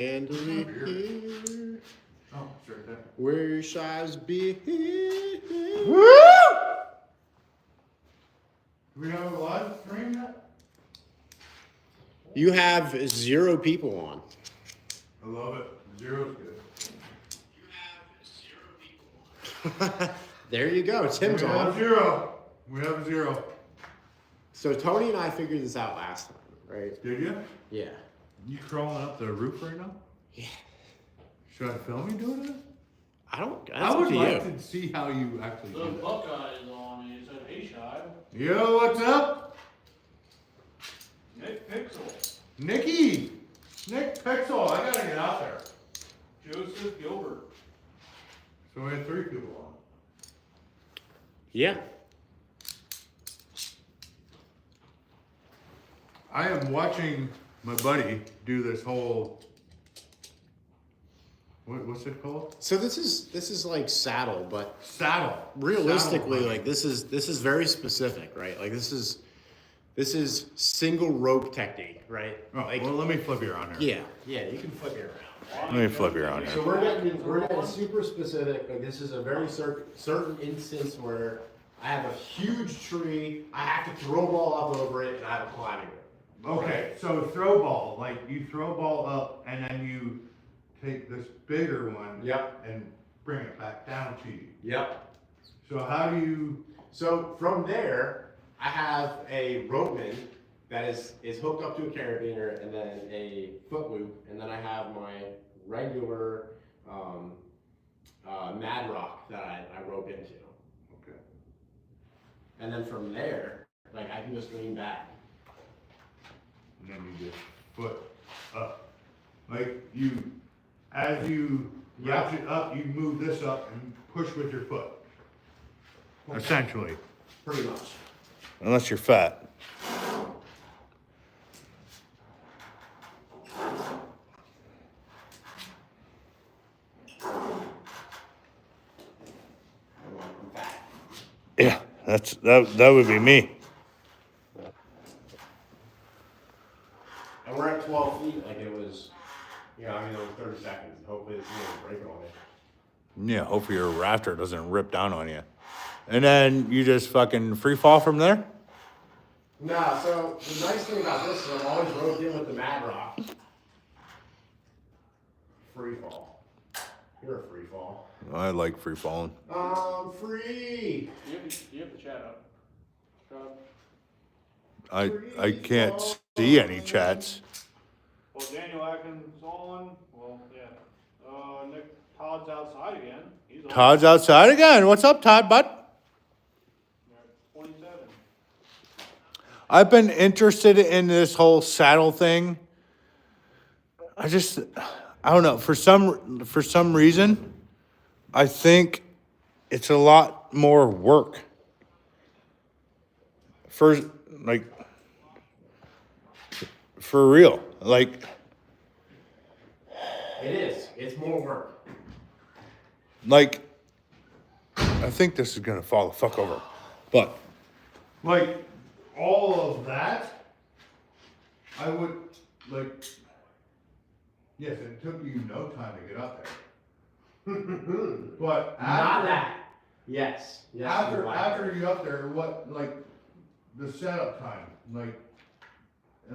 Handle it here. Oh, it's right there. Where Scheib's be. Woo! Do we have a live stream yet? You have 0 people on. I love it. Zero's good. You have 0 people on. There you go. Tim's We have on. 0. We have 0. So Tony and I figured this out last time, right? Did you? Yeah. You crawling up the roof right now? Yeah. Should I film you doing it? I don't. That's I would up to like you. to see how you actually The do that. Buckeye is on. He said, "Hey, Scheib, Yo, what's up? Nick Pixel, Nicky! Nick Pixel, I gotta get out there. Joseph Gilbert." So we had 3 people on. Yeah. I am watching my buddy do this whole, what's it called? So this is like saddle, but Saddle. realistically, Saddle like this is very specific, right? Like this is single rope technique, right? Oh, Like well, let me flip you around here. yeah, you can flip it around. Let me flip you around So here. we're getting super specific. Like this is a very certain instance where I have a huge tree, I have to throw a ball up over it, and I have a climbing rope. Okay, so throw ball, like you throw ball up and then you take this bigger one Yep. and bring it back down to you. Yep. So how do you, So from there, I have a ropeman that is hooked up to a carabiner, and then a foot loop, and then I have my regular Mad Rock that I rope into. okay, And then from there, like I can just lean back. and then you just foot up. Like you, as you ratchet up, you move this up and push with your foot. Essentially. Pretty much. Unless you're fat. I'm back. Yeah, that would be me. And we're at 12 feet, like it was, it was 30 seconds. Hopefully it's not break on it. Yeah, hopefully your rafter doesn't rip down on you. And then you just fucking free fall from there? Nah, so the nice thing about this is I'm always roped in with the Mad Rock. Free fall. You're a free fall. I like free falling. Free! You have the chat up. I can't see any chats. Well, Daniel Atkins on. Well, yeah. Todd's outside again. He's on. Todd's outside again. What's up, Todd, bud? 27. I've been interested in this whole saddle thing. I don't know. For some reason, I think it's a lot more work. For real. Like, It is. It's more work. like, I think this is gonna fall the fuck over. But, like, all of that, I would, like, yes, it took you no time to get up there. But Not that. Yes. Yes. after you're right. after you up there, what, like, the setup time, like,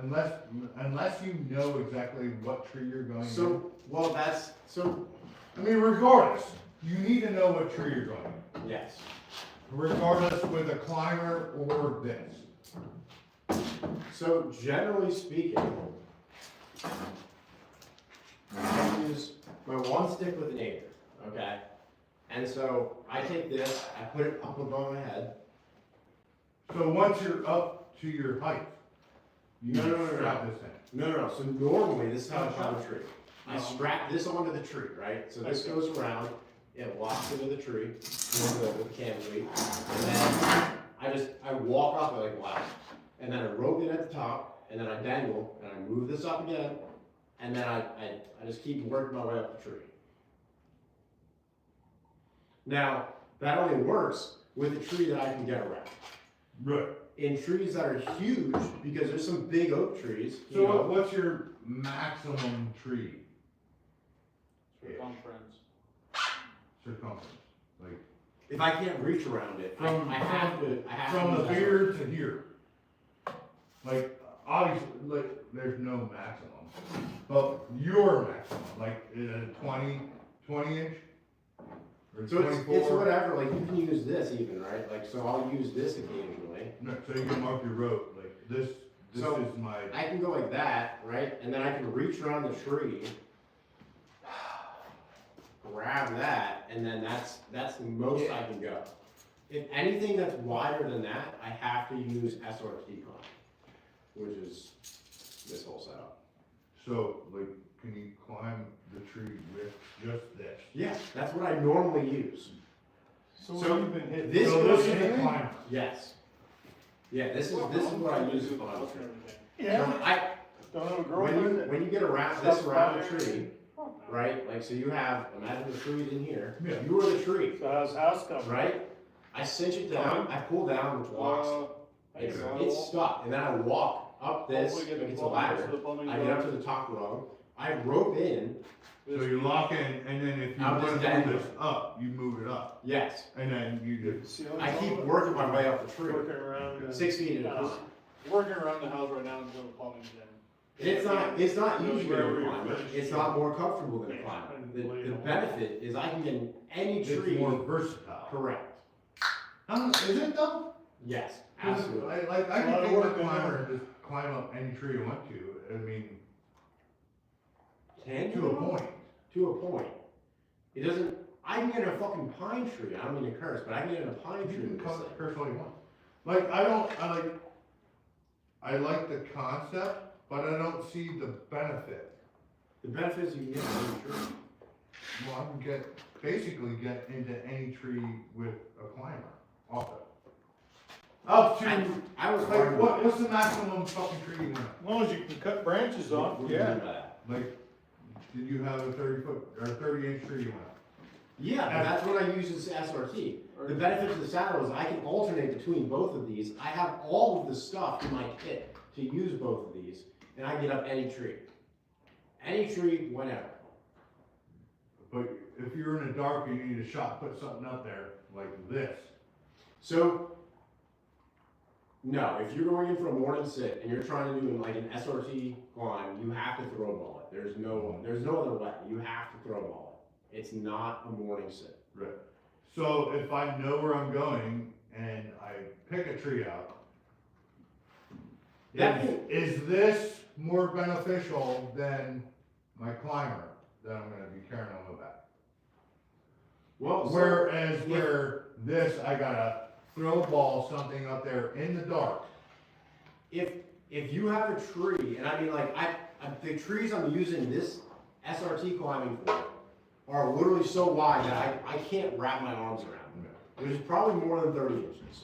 unless you know exactly what tree you're going So, well, that's, so, I mean, regardless, you need to know what tree you're going in. yes. Regardless with a climber or this. So, generally speaking, I use my one stick with an 8, okay? And so, I take this, I put it up above my head. So once you're up to your height, you No. strap this in. No. So, normally, this is how I climb a tree. I strap this onto the tree, right? So, this goes around, it locks into the tree with the cam weight, and then I walk off it like wow. And then I rope it at the top, and then I dangle, and I move this up again, and then I just keep working my way up the tree. Now, that only works with a tree that I can get around. Right. In trees that are huge, because there's some big oak trees. So what's your maximum tree? circumference. circumference, like If I can't reach around it, I have to from the use that. beard to here. Like, obviously, like, there's no maximum, but your maximum, like, is it a 20 inch? Or So it's 24? whatever, like you can use this even, right? Like, so I'll use this occasionally. No, so you can mark your road, like, this So, is my, I can go like that, right? And then I can reach around the tree, grab that, and then that's the most I can go. If anything that's wider than that, I have to use SRT climb, which is this whole setup. so, like, can you climb the tree with just this? Yeah, that's what I normally use. So So you've been hitting. this So goes this is in- a climber. Yes. Yeah, this is what I use to climb the tree. Yeah. So I, Don't have a when girlfriend that. you get around this stuff around the fire? tree, right? Like, so you have, imagine the tree's in here, Yeah. you are the tree, So how's the house coming? right? I cinch it down, I pull down, which locks, it's stuck, and then I walk up this, Hopefully get like the it's a plumbing, ladder, so the plumbing's I get up to going. the top rung, I rope in, So you lock in, and then if you I'll want just to dangle move this up, you move it up, yes, and then you just, I keep working my way up the tree, Working around. 6 feet at a time. Working around the house right now until the plumbing's in. It's not easier Wherever to you're climb, finished. it's not more comfortable than a Yeah, climber. and The lay it on. benefit is I can get in any it's tree, more versatile. correct, Is it though? yes, 'Cause absolutely. I It's a lot can of take my work, climber and just climb up any tree I want to, I mean, Can to you? a point. To a point. It doesn't, I can get in a fucking pine tree, I don't mean to curse, but I can get in a pine You tree can with this thing. curse all you want. Like, I like the concept, but I don't see the benefit. The benefit is you can get in any tree. Well, I can basically get into any tree with a climber, also. Up to, I was like, what's the maximum fucking tree you want? As long as you can cut branches off, What do you yeah. mean by that? Like, did you have a 30-foot, or 30-inch tree you want? Yeah, but that's what I use as SRT. The benefit to the saddle is I can alternate between both of these. I have all of the stuff in my kit to use both of these, and I get up any tree. Any tree, whenever. But if you're in the dark and you need a shot, put something up there, like this. So, no, if you're going in for a morning sit and you're trying to do like an SRT climb, you have to throw a bullet. There's no other way. You have to throw a bullet. It's not a morning sit. Right. So if I know where I'm going and I pick a tree out, is this more beneficial than my climber that I'm gonna be carrying on my back? Well, Whereas where this, I gotta throw a ball, something up there in the dark. if you have a tree, and I mean like the trees I'm using this SRT climbing for are literally so wide that I can't wrap my arms around them. Which is probably more than 30 inches,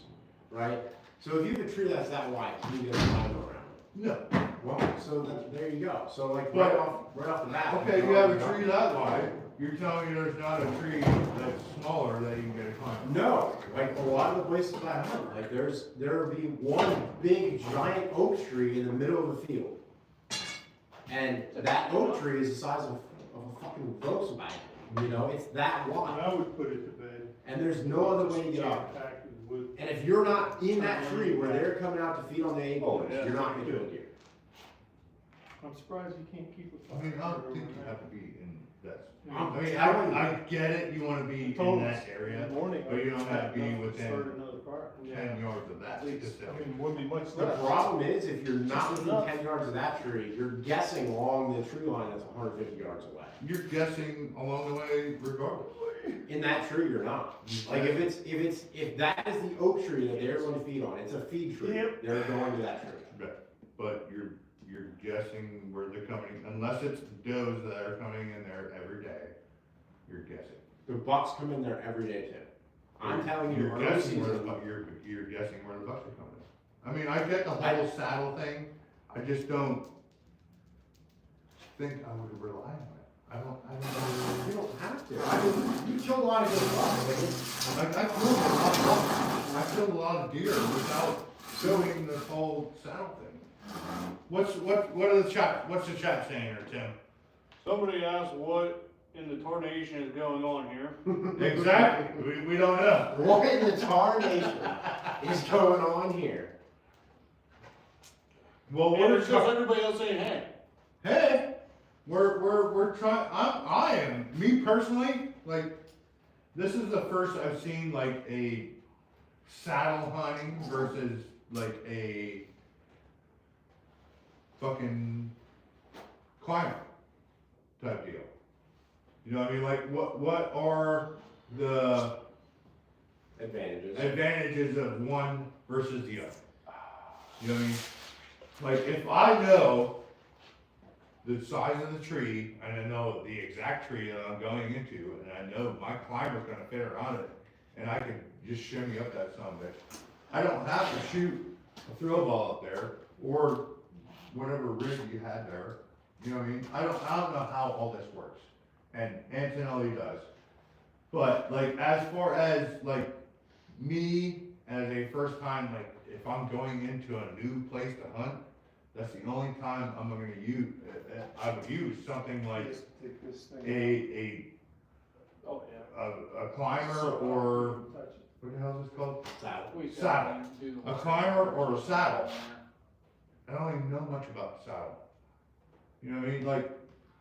right? So if you have a tree that's that wide, can you get a climb around it? No. Well, so there you go. So like But- right off the bat. Okay, you have a tree that wide, you're telling me there's not a tree that's smaller that you can get a climb? No, like a lot of the places I hunt, like there'll be one big giant oak tree in the middle of the field. And that oak tree is the size of a fucking Volkswagen, you know, it's that wide. I would put it to bed. And there's no other way to get up. Jam-packed with- And if you're not in that tree where they're coming out to feed on the acorns, Oh, yeah. you're not gonna do it here. I'm surprised you can't keep a. I mean, I don't think you have to be in that. I'm I mean, telling you. I get it, you wanna be in that area, Morning. but you don't have to be within Start another car. 10 yards of that. At least, Just I mean, wouldn't be much The less. problem is, if you're not Just within enough. 10 yards of that tree, you're guessing along the tree line that's 150 yards away. You're guessing along the way regardless. In that tree, you're not. Like if that is the oak tree that they're going to feed on, it's a feed tree. Yep. They're going to that tree. Right. But you're guessing where they're coming, unless it's does that are coming in there every day, you're guessing. The bucks come in there every day too. I'm telling you, You're early guessing where the season, buck, you're guessing where the bucks are coming in. I mean, I get the whole saddle thing, I just don't think I would rely on it. I don't know. you don't have to. I mean, you kill a lot of good bucks. Like, I killed a lot of bucks. I killed a lot of deer without doing the whole saddle thing. What's the chat saying here, Tim? Somebody asked what in the tornation is going on here? Exactly, we don't know. What in the tarnation is going on here? Well, And we're it's just everybody else saying, hey. hey, we're trying, I am, me personally, like, this is the first I've seen like a saddle hunting versus like a fucking climber type deal. You know what I mean? Like, what are the advantages of one versus the other? You know what I mean? Like, if I know the size of the tree, and I know the exact tree that I'm going into, and I know my climber's gonna fit around it, and I can just shimmy up that son of a bitch. I don't have to shoot a throw ball up there, or whatever rig you had there. You know what I mean? I don't know how all this works, and Antonelli does. But like, as far as like me as a first time, like if I'm going into a new place to hunt, that's the only time I'm gonna use. I would use something like a Oh, yeah. a climber or what the hell is this called? Saddle. Saddle. A climber or a saddle. I don't even know much about the saddle. You know what I mean? Like,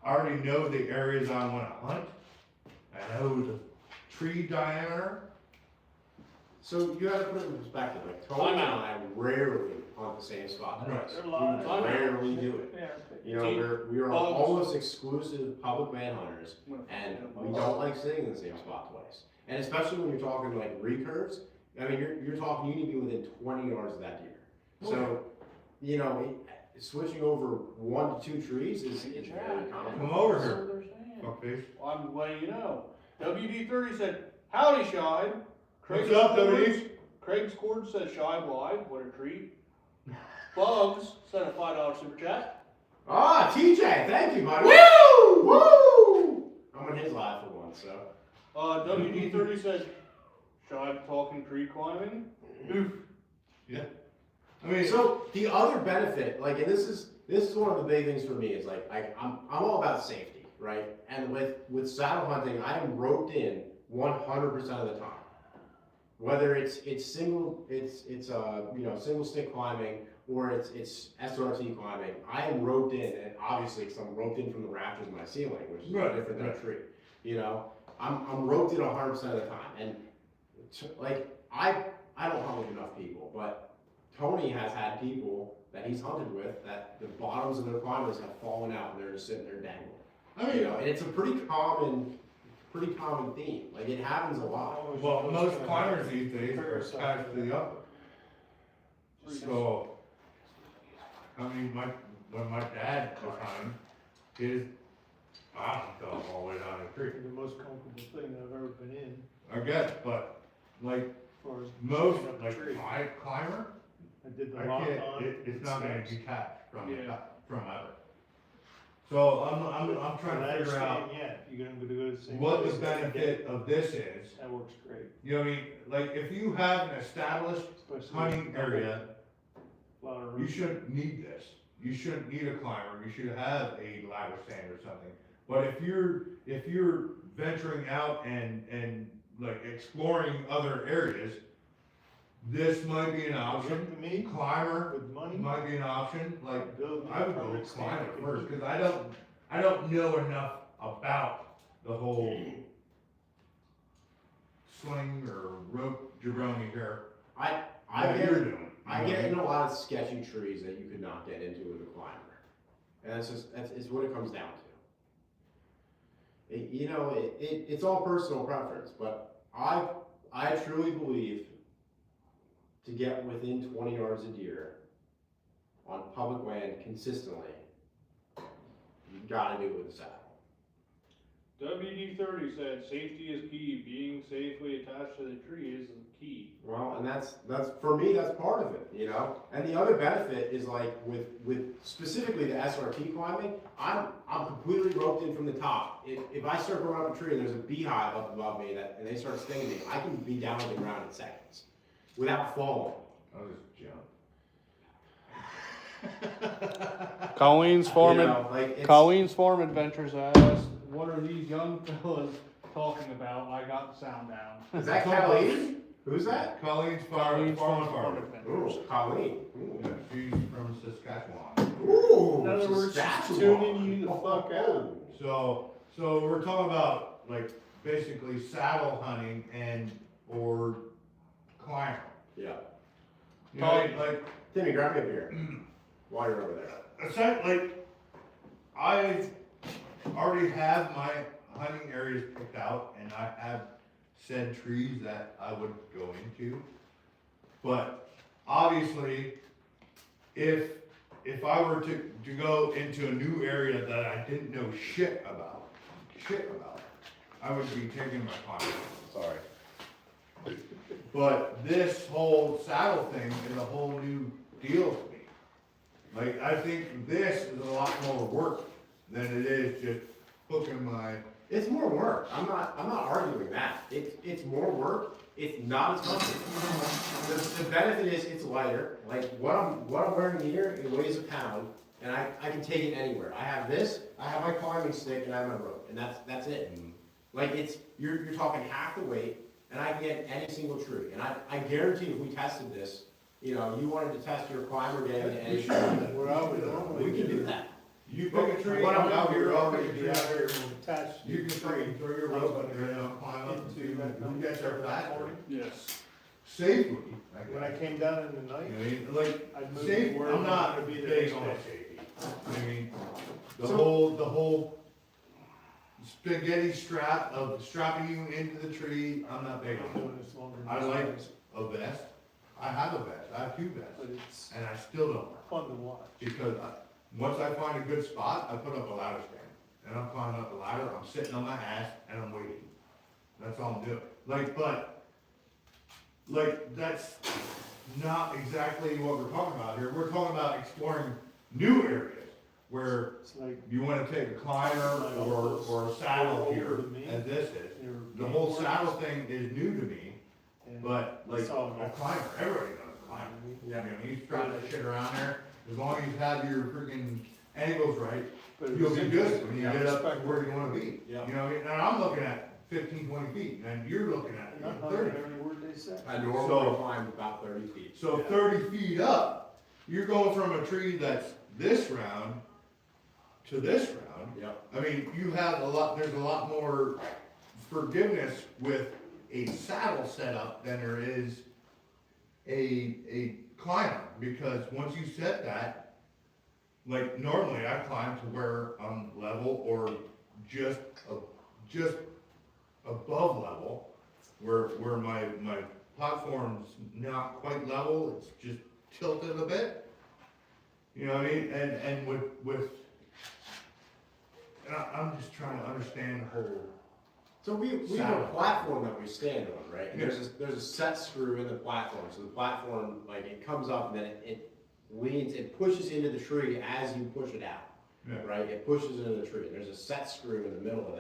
I already know the areas I want to hunt. I know the tree diameter. So you gotta put it in perspective, like Tony and I rarely hunt the same spot twice. They're lying. We rarely do it. Yeah. You know, we are almost exclusive public land hunters, and we don't like sitting in the same spot twice. And especially when you're talking like recurves, I mean, you're talking, you need to be within 20 yards of that deer. So, you know, switching over 1 to 2 trees is very common. Come over That's here. what they're saying. Fuckface. Well, I'm letting you know. WD30 said, howdy, Scheib. What's up, WD? Craig's Cord said, Scheib live, what a treat. Bugs sent a $5 super chat. Ah, TJ, thank you, buddy. Woo! Woo! I'm on his live for once, so. WD30 said, Scheib talking tree climbing. Oof. Yeah. I mean, So the other benefit, like, and this is one of the big things for me, is like I'm all about safety, right? And with saddle hunting, I am roped in 100% of the time. Whether it's single stick climbing, or it's SRT climbing, I am roped in, and obviously because I'm roped in from the rafters of my ceiling, which is Right, different than a right. tree. You know, I'm roped in 100% of the time, and like I don't hunt with enough people, but Tony has had people that he's hunted with that the bottoms of their climbers have fallen out and they're just sitting there dangling. I mean, You know, and it's a pretty common theme. Like, it happens a lot. well, most climbers these days are attached to the upper. So, I mean, when my dad was hunting, his bottom fell all the way down the tree. The most comfortable thing I've ever been in, I guess, but like as far as most, pushing up a like tree. my climber, I did the I lock can't, on. it's not gonna snaps. detach from, Yeah. from ever. So I'm trying But I to figure out understand, yeah, you're gonna go to the same. what the place every day. benefit of this is. That works great. You know what I mean? Like, if you have an established Especially hunting with area, a lot of you room. shouldn't need this. You shouldn't need a climber, you should have a ladder stand or something. But if you're venturing out and like exploring other areas, this might be an option. To me, Climber with money, might be an option, like, build me I would a go permit with climber stand. first, cause I don't know enough about the whole sling or rope jabroni here. I That get you're doing. I get in a lot of sketchy trees that you could not get into with a climber, and it's what it comes down to. It's all personal preference, but I truly believe to get within 20 yards of deer on public land consistently, you gotta do it with a saddle. WD30 said, safety is key. Being safely attached to the tree is the key. Well, and that's for me, that's part of it, you know. And the other benefit is like with specifically the SRT climbing, I'm completely roped in from the top. If I start going up a tree and there's a beehive up above me and they start stinging me, I can be down on the ground in seconds without falling. I'll just jump. Colleen's You know, like, it's- Colleen's Farm Adventures asked, what are these young fellas talking about, I got the sound down. Is that Colleen? Who's that? Colleen's Colleen's farm farm farmer. Ooh, Colleen. Ooh. Yeah, she's from Saskatchewan. Ooh, In other words, she's Saskatchewan. tuning you the fuck out. So we're talking about like basically saddle hunting and or climber. Yeah. You know, like Timmy, grab me a beer while you're over there. like I already have my hunting areas picked out and I have said trees that I would go into. But obviously, if I were to go into a new area that I didn't know shit about, I would be taking my time. Sorry. But this whole saddle thing is a whole new deal to me. Like, I think this is a lot more work than it is just hooking my. It's more work. I'm not arguing that. It's more work. It's not as comfortable. The benefit is it's lighter. Like what I'm wearing here, it weighs a pound, and I can take it anywhere. I have this, I have my climbing stick, and I have my rope, and that's it. Like you're talking half the weight, and I can get any single tree. And I guarantee if we tested this, you know, you wanted to test your climber getting into any tree, What I would normally we can do that. You pick a tree, What I'm out here, I'll already pick a be tree. out here attached. You can throw your rope up there and climb up Into to, that you get there flat, Yes. safely. When I came down in the night, You know, what I mean? Like, I'd move safe, where I'm not to be the big next on day. safety. I mean, the So- whole spaghetti strap of strapping you into the tree, I'm not big on. Doing this longer. I like a vest. I have a vest. I have 2 vests, But it's and I still don't fun to watch. because once I find a good spot, I put up a ladder stand, and I'm climbing up the ladder. I'm sitting on my ass and I'm waiting. That's all I'm doing. Like that's not exactly what we're talking about here. We're talking about exploring new areas where It's like you want to take a climber or a saddle here, as this is. you're. The whole saddle thing is new to me, and but like it's all a climber, everybody knows a climber. Yeah. You know, you strap that shit around there, as long as you have your freaking angles right, but it you'll was be good when you Yeah, get up respect- where you wanna be. Yeah. You know, and I'm looking at 15, 20 feet, and you're looking at Not 30. every word they say. I normally So- climb about 30 feet. So Yeah. 30 feet up, you're going from a tree that's this round to this round. Yep. I mean, there's a lot more forgiveness with a saddle setup than there is a climber, because once you set that, like normally I climb to where I'm level or just above level, where my platform's not quite level, it's just tilted a bit. You know what I mean? And I'm just trying to understand the whole. So we have a Saddle. platform that we stand on, right? And Yeah. there's a set screw in the platform. So the platform, like, it comes up and then it leans, it pushes into the tree as you push it out, Yeah. right? It pushes into the tree. And there's a set screw in the middle of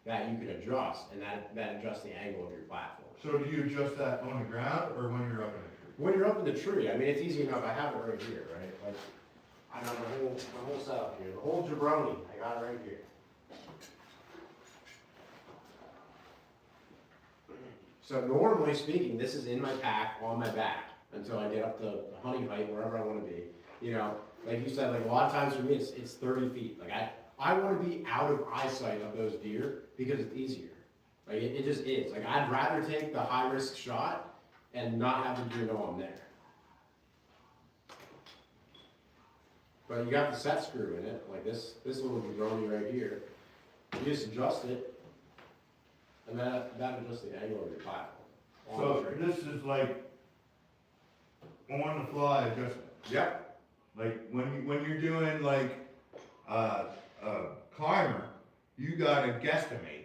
that you can adjust, and that adjusts the angle of your platform. So do you adjust that on the ground or when you're up in the tree? When you're up in the tree, I mean, it's easy enough. I have it right here, right? Like, I got my whole setup here, the whole jabroni. I got it right here. So normally speaking, this is in my pack on my back until I get up to hunting height, wherever I want to be. You know, like you said, like a lot of times for me, it's 30 feet. Like I want to be out of eyesight of those deer because it's easier. Like it just is. Like I'd rather take the high risk shot and not have the deer know I'm there. But you got the set screw in it, like this little jabroni right here. You just adjust it, and that adjusts the angle of your platform. on So the tree. this is like on the fly adjustment. Yep. Like when you're doing like a climber, you gotta guesstimate.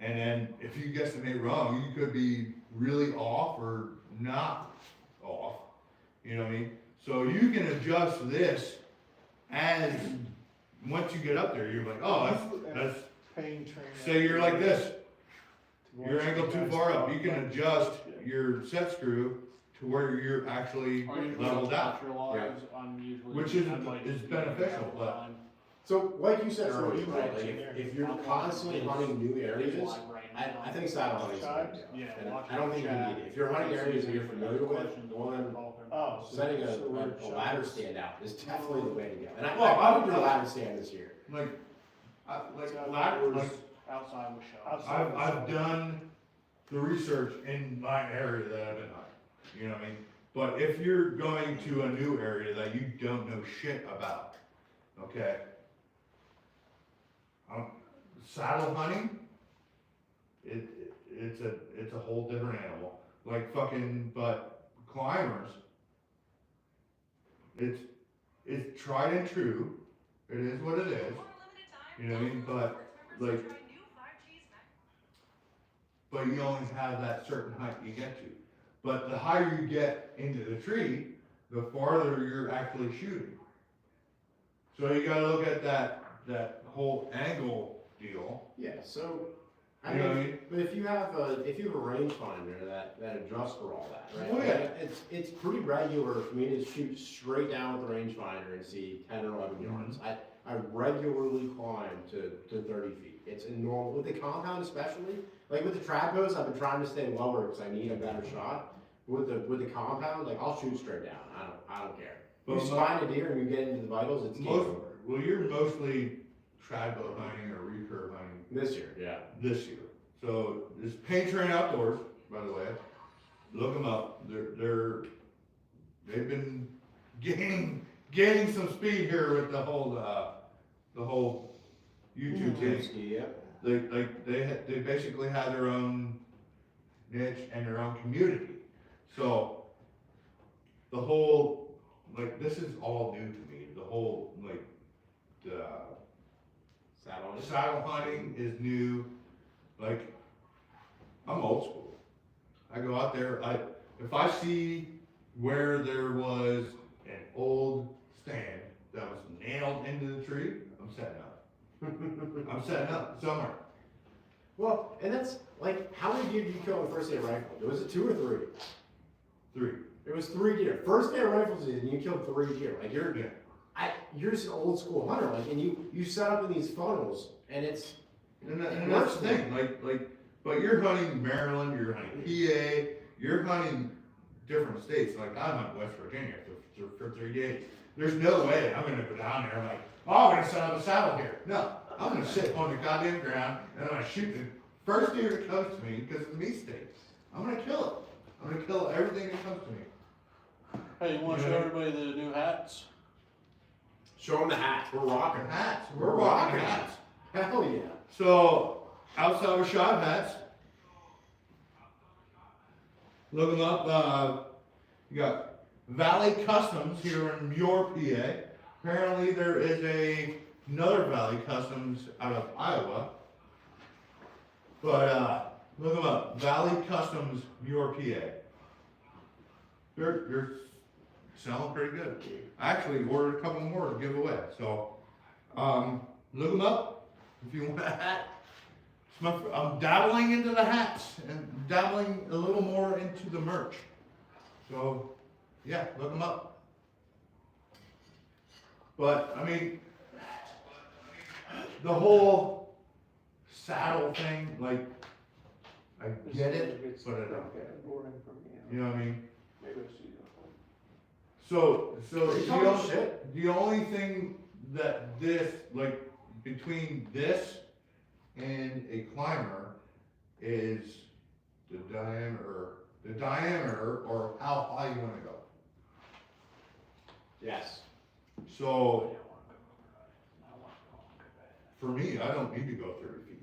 And then if you guesstimate wrong, you could be really off or not off. You know what I mean? So you can adjust this as once you get up there, you're like, oh, that's Pain train. say you're like this. Your angle too far up, you can adjust your set screw to where you're actually leveled out. Neutralize, I'm usually. Which is beneficial, but So, like you said So earlier, you right, watch like in there. if you're I'm constantly watching hunting new areas, I think saddle hunting's a Scheib? good deal. Yeah, And watch I don't think you chat. need it. If you're hunting areas that you're familiar with, one, Oh, setting so we're a ladder stand out is definitely the way to go. And Well, I would do a ladder stand this year. Like, ladders like, outside with shelves. I've done the research in my area that I've been hunting, you know what I mean? But if you're going to a new area that you don't know shit about, okay? Saddle hunting, it's a whole different animal. Like fucking, but climbers, it's tried and true. It is what it is. You know what I mean? But you only have that certain height you get to. But the higher you get into the tree, the farther you're actually shooting. So you gotta look at that whole angle deal. Yeah, so, I You know what I mean, mean? but if you have a rangefinder that adjusts for all that, right? Oh, like, yeah. It's pretty regular for me to shoot straight down with the rangefinder and see 10 or 11 yards. I regularly climb to 30 feet. It's a normal, with the compound especially, like with the trap hose, I've been trying to stay lower because I need a better shot. With the compound, like I'll shoot straight down. I don't care. But You spine a deer and you get into the vitals, it's game over. Well, you're mostly trad bow hunting or recurve hunting This year, yeah. this year. So this Paint Train Outdoors, by the way, look them up. They've been gaining some speed here with the whole YouTube thing. Yeah. They basically have their own niche and their own community. So the whole, like, this is all new to me. The whole, like, the saddle hunting is new. Like, I'm old school. I go out there, if I see where there was an old stand that was nailed into the tree, I'm setting up. I'm setting up somewhere. Well, and that's like, how many deer did you kill on the first day of rifle? Was it 2 or 3? 3. It was 3 deer. First day of rifle season, you killed 3 deer. Like you're just an old school hunter. Like, and you set up in these funnels, and it's And that's the thing, but you're hunting Maryland, you're hunting PA, you're hunting different states. Like I hunt West Virginia for 3 days. There's no way I'm gonna go down there like, oh, I'm gonna set up a saddle here. No, I'm gonna sit on the goddamn ground and I'm gonna shoot the first deer that comes to me because it's me state. I'm gonna kill it. I'm gonna kill everything that comes to me. Hey, you wanna show everybody the new hats? show them the hats. We're rocking Hats, we're rocking hats. Hell yeah. So, outside of Scheib hats, look them up. You got Valley Customs here in Muir, PA. Apparently, there is another Valley Customs out of Iowa. But look them up. Valley Customs, Muir, PA. They're selling pretty good. I actually ordered a couple more to give away. So, look them up if you want a hat. I'm dabbling into the hats and dabbling a little more into the merch. So, yeah, look them up. But, I mean, the whole saddle thing, like, I get it, but I don't get it. You know what I mean? Maybe I see that. So Are you talking shit? the only thing that this, like, between this and a climber is the diameter or how high you wanna go. Yes. So, for me, I don't need to go 30 feet.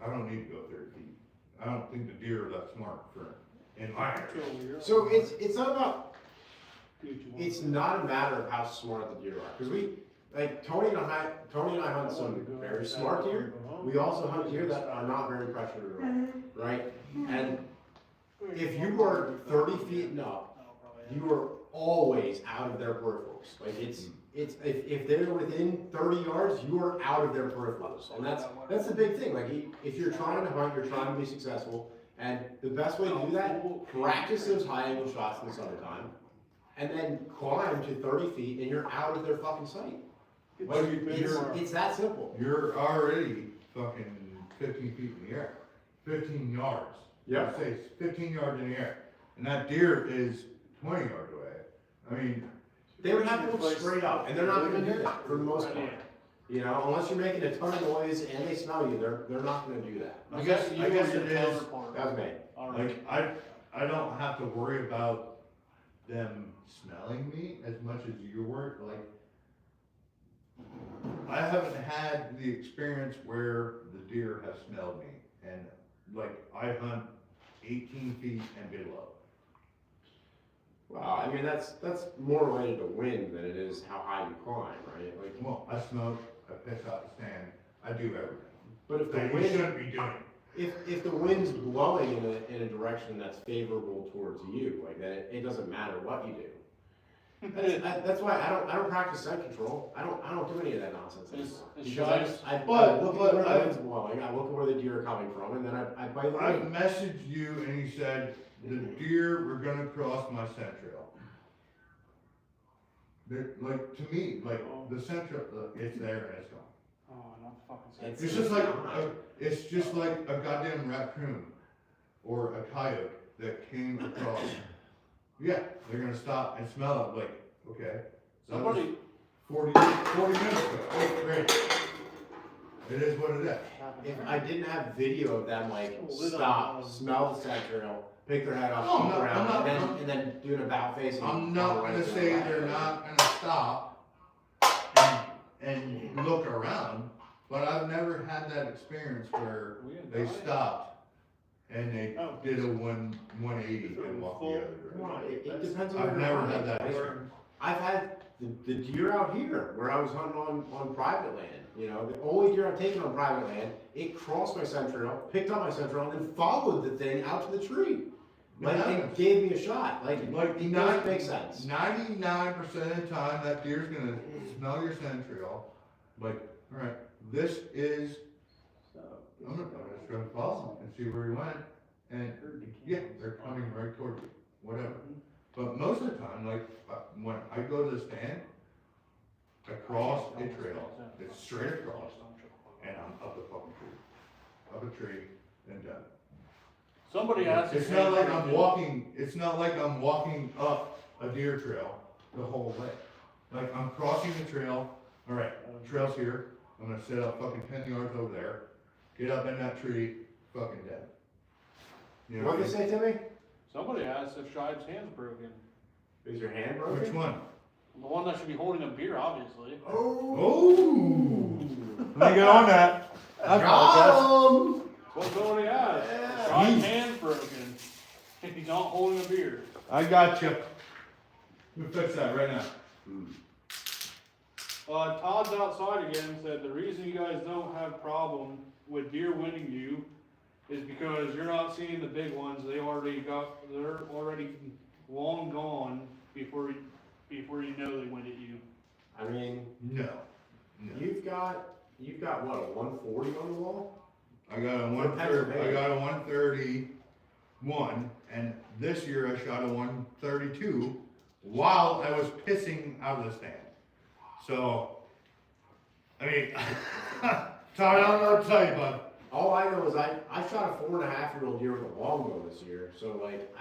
I don't need to go 30 feet. I don't think the deer are that smart in my area. So it's not about, it's not a matter of how smart the deer are. Because Tony and I hunt some very smart deer. We also hunt deer that are not very pressure right? And if you are 30 feet and up, you are always out of their peripherals. Like if they're within 30 yards, you are out of their peripherals. And that's the big thing. Like if you're trying to hunt, you're trying to be successful. And the best way to do that, practice those high angle shots in the summertime. And then climb to 30 feet and you're out of their fucking sight. Well, it's that simple. You're already fucking 15 feet in the air, 15 yards. Yeah. I'd say it's 15 yards in the air, and that deer is 20 yards away. I mean, They would have to look straight up, and they're not gonna do that for the most part. You know, unless you're making a ton of noise and they smell you, they're not gonna do that. I guess it is. That was me. Like, I don't have to worry about them smelling me as much as you were, like, I haven't had the experience where the deer have smelled me, and like, I hunt 18 feet and below. Wow, I mean, that's more related to wind than it is how high you climb, right? Like, Well, I smoke, I piss out the stand, I do everything. but if the That you wind, shouldn't be doing. if the wind's blowing in a direction that's favorable towards you, like that, it doesn't matter what you do. That's why I don't practice scent control. I don't do any of that nonsense anymore. Because I look at where the wind's blowing, I look at where the deer are coming from, and then I bite the I wind. messaged you and you said, the deer were gonna cross my scent trail. Like, to me, like, the scent trail, it's there and it's gone. Oh, not fucking It's just like, it's just like a goddamn raccoon or a coyote that came across. Yeah, they're gonna stop and smell it, like, okay. that was Somebody, 40 minutes ago, oh, great. It is what it is. If I didn't have video of them like Lid on stop, them. smell the scent trail, pick their head up, No, I'm look not- around, I'm and not- then doing a bow face. And I'm not follow right gonna to say the back. they're not gonna stop and look around, but I've never had that experience where they stopped and they Oh. did a 180 and walked the other Come on, direction. it depends on I've where never you're had hunting. that experience. I've had the deer out here where I was hunting on private land. You know, the only deer I've taken on private land, it crossed my scent trail, picked up my scent trail, and then followed the thing out to the tree. Like, it gave me a shot. Like, it doesn't make sense. 99% of the time, that deer's gonna smell your scent trail. Like, all right, this is. I'm just gonna follow and see where he went, and yeah, they're coming right toward you, whatever. But most of the time, like, when I go to the stand, I cross a trail, it's straight across, and I'm up the fucking tree. Up a tree and done. somebody asked. It's not like I'm walking, it's not like I'm walking up a deer trail the whole way. Like, I'm crossing the trail, all right, trail's here, I'm gonna set up fucking 10 yards over there, get up in that tree, fucking dead. You know What'd they say to me? Somebody asked if Scheib's hand's broken. Is your hand broken? Which one? The one that should be holding a beer, obviously. Oh! Let me get on that. Got him! That's what somebody asked. Yeah. Scheib's hand's broken. If he's not holding a beer. I got you. Let me fix that right now. Todd's outside again, said the reason you guys don't have problem with deer winning you is because you're not seeing the big ones. They're already long gone before you know they went at you. I mean, No. you've got what, a 140 on the wall? I got a 131, and this year I shot a 132 while I was pissing out of the stand. So, I mean, Todd, I don't know what to tell you, bud. All I know is I shot a 4.5-year-old deer with a longbow this year, so like,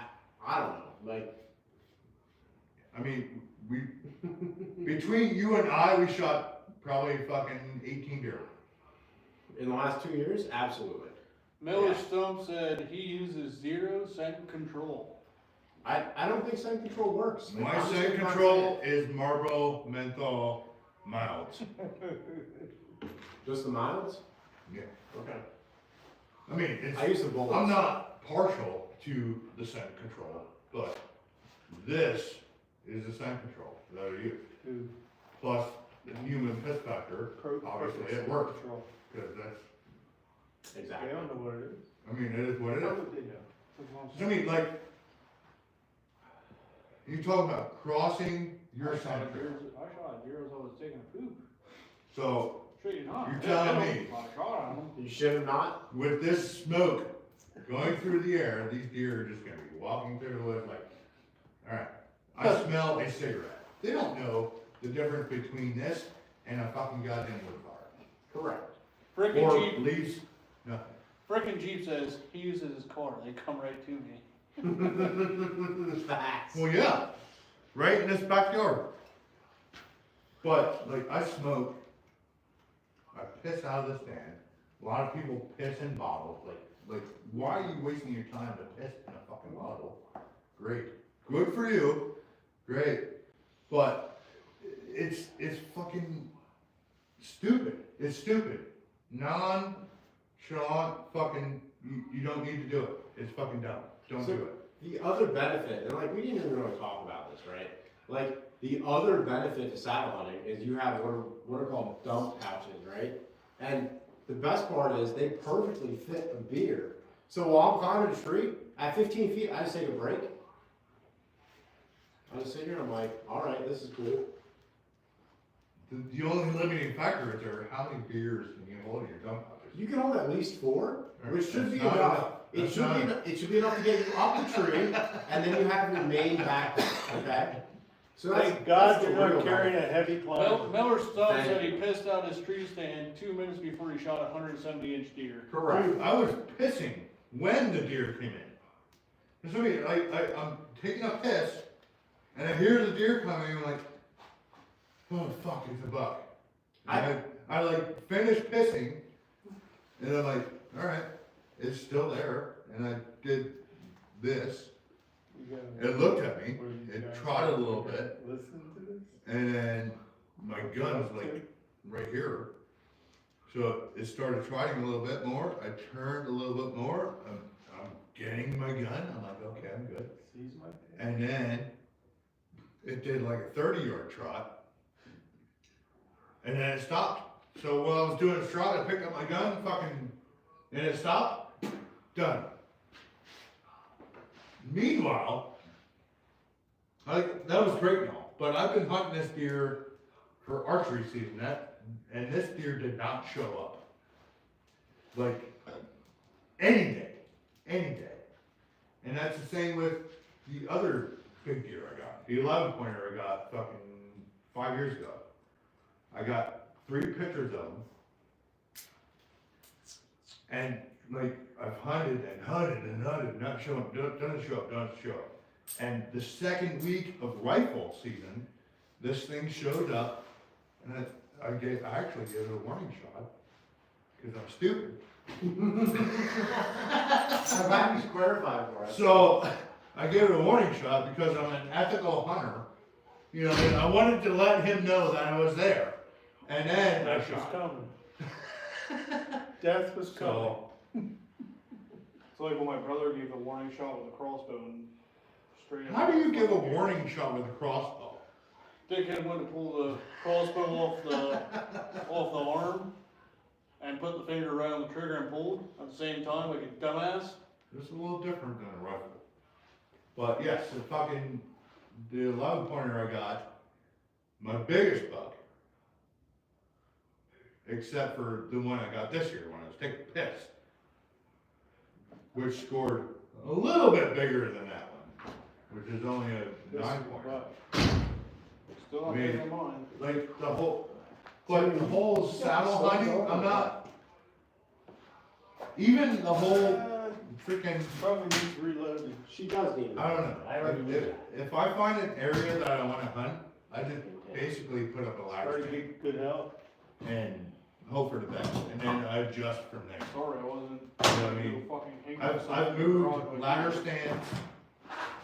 I don't know, like. I mean, between you and I, we shot probably fucking 18 deer. In the last 2 years, absolutely. Miller Yeah. Stump said he uses 0 scent control. I don't think scent control works. My I'm just scent gonna control say is Marlboro menthol milds. it. Just the milds? Yeah. Okay. I mean, it's, I use the bullets. I'm not partial to the scent control, but this is the scent control that I use. Plus the human piss factor, obviously it works, because that's, Exactly. I don't know what it is. I mean, it is what it is. I mean, like, you talk about crossing your I shot scent a trail. deer as I was taking a poop. So, Straight not. You're telling me. I shot on him. You should have not. with this smoke going through the air, these deer are just gonna be walking through the woods like, alright, I smell a cigarette. They don't know the difference between this and a fucking goddamn wood car. Correct. Frickin' Or Jeep, leaves nothing. frickin' Jeep says he uses his car, they come right to me. Facts. Well, yeah, right in his backyard. But, like, I smoke, I piss out of this van. A lot of people piss in bottles. Like, why are you wasting your time to piss in a fucking bottle? Great. Good for you. Great. But it's fucking stupid. It's stupid. Nonchalant fucking, you don't need to do it. It's fucking dumb. Don't do it. The other benefit, and like, we didn't even really talk about this, right? Like, the other benefit to saddle hunting is you have what are called dump pouches, right? And the best part is they perfectly fit a beer. So while I'm climbing a tree, at 15 feet, I just take a break. I just sit here and I'm like, all right, this is cool. The only limiting factor is how many beers can you hold in your dump pouches? You can hold at least 4, which should be That's not enough. enough. It That's should not be enough. enough. It should be enough to get you up the tree, and then you have your main backpack, okay? So Thank that's God the you're real not carrying a benefit. heavy plow. Miller's son Thank said he you. pissed out his tree stand 2 minutes before he shot a 170-inch deer. Correct. Dude, I was pissing when the deer came in. So I'm taking a piss, and I hear the deer coming, and I'm like, oh fuck, it's a buck. And I like finished pissing, and I'm like, all right, it's still there, and I did this. It looked at me, it trotted a little bit, Listen to this. and then my gun was like right here. So it started trotting a little bit more. I turned a little bit more. I'm getting my gun. I'm like, okay, I'm good. Seize my pants. And then it did like a 30-yard trot, and then it stopped. So while I was doing a trot, I picked up my gun, and it stopped. Done. Meanwhile, that was great and all, but I've been hunting this deer for archery season, and this deer did not show up. Like, any day. And that's the same with the other big deer I got. The 11-pointer I got fucking 5 years ago. I got 3 pictures of them. And like, I've hunted, not showing, doesn't show up. And the second week of rifle season, this thing showed up, and I actually gave it a warning shot, because I'm stupid. I'm glad you clarified for us. So, I gave it a warning shot because I'm an ethical hunter, you know, and I wanted to let him know that I was there. And then I Death was shot. coming. Death was coming. So, It's like when my brother gave a warning shot with a crossbow and straight up. how do you give a warning shot with a crossbow? Dickhead went to pull the crossbow off the arm and put the finger right on the trigger and pulled at the same time like a dumbass. It's a little different than a rifle. But yes, the 11-pointer I got, my biggest buck, except for the one I got this year when I was taking a piss, which scored a little bit bigger than that one, which is only a 9-pointer. Still not I mean, bigger than mine. Like the whole saddle hunting, I'm not, even the whole freaking, Probably needs reloading. She does need it. I don't know. I already knew that. If I find an area that I wanna hunt, I just basically put up a ladder Already stand get good health. and hope for the best, and then I adjust from there. Sorry, I wasn't. You know what I mean? Fucking hang I've myself in the moved garage like ladder you. stands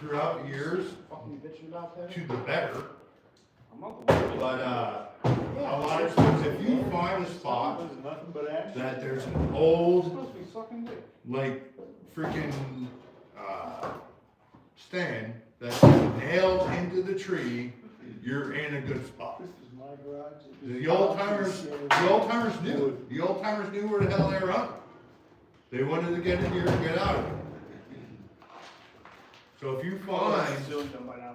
throughout the years Fucking bitching about that? to the better, I'm not the one. but, a lot of times, if you find a spot There's nothing but action. that there's an It's old, supposed to be sucking dick. like, freaking, stand that's nailed into the tree, you're in a good spot. This is my garage. The old timers knew. The old timers knew where the hell they were hunting. They wanted to get in here and get out of it. So if you find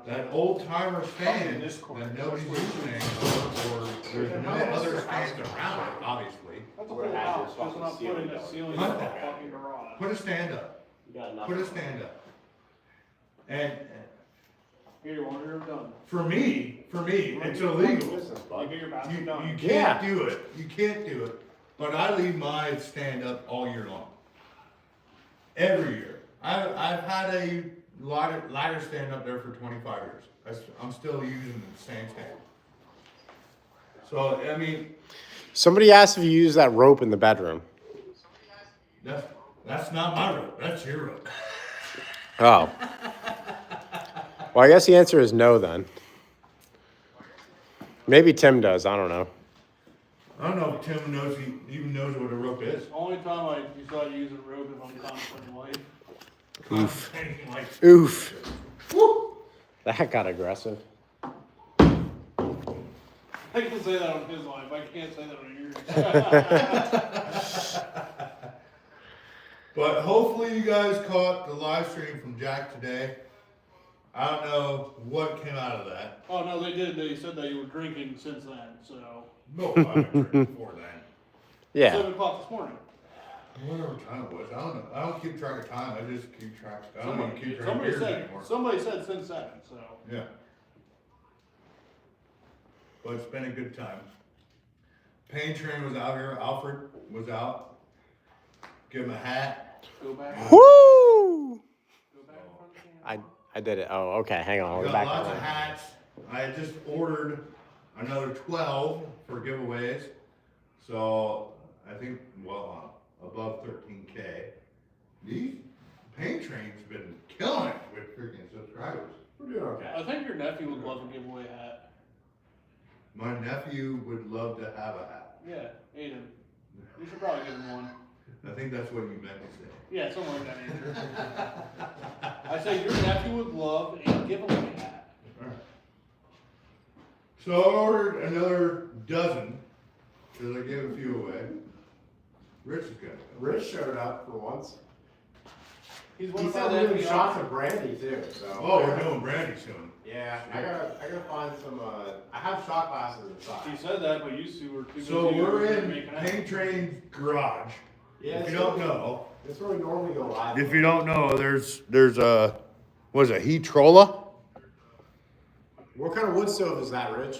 that old timer stand that nobody's using anymore, or there's no other stands around it, obviously, That's a Where whole it has house, this just fucking not putting ceiling a going. ceiling in Hunt the that. fucking garage. put a stand up. You got nothing. Put a stand up. And Here, you want your done. For me, it's illegal. You get your bathroom done. You can't do it. You can't do it. But I leave my stand up all year long. Every year. I've had a ladder stand up there for 25 years. I'm still using the same stand. So, I mean, Somebody asked if you use that rope in the bedroom. that's not my rope. That's your rope. Oh. Well, I guess the answer is no then. Maybe Tim does. I don't know. I don't know if Tim even knows what a rope is. Only time I decide to use a rope if I'm constantly late. Oof. Like, Oof. whoop. That got aggressive. I can say that on his life. I can't say that on yours. But hopefully you guys caught the live stream from Jack today. I don't know what came out of that. Oh, no, they did. They said that you were drinking since then, so. No, I've been drinking before then. Yeah. 7 o'clock this morning. Whatever time it was, I don't know. I don't keep track of time. I just keep track. I don't even keep track of beers anymore. Somebody said since 7, so. Yeah. But it's been a good time. Pain Train was out here. Alfred was out. Give him a hat. Go back. Woo! Go back in front of the camera. I did it. Oh, okay. Hang on. I'll We go got back lots on of that. hats. I just ordered another 12 for giveaways. So I think, well, above 13K. These Pain Train's been killing it with freaking subscribers. We're doing okay. I think your nephew would love a giveaway hat. My nephew would love to have a hat. Yeah, Aiden. You should probably give him one. I think that's what you meant to say. Yeah, something like that nature. I say your nephew would love a giveaway hat. Alright. So I ordered another dozen, because I gave a few away. Rich is good. Rich showed up for once. He's He said they're doing shots of brandy too. So. Oh, we're doing brandy soon. Yeah, I gotta find some. I have shot glasses He inside. said that, but you two were too So busy we're in making out. Pain Train's garage. Yeah, If you don't know, that's where we normally go live. if you don't know, there's a, what is it, Heatrola? What kind of wood stove is that, Rich?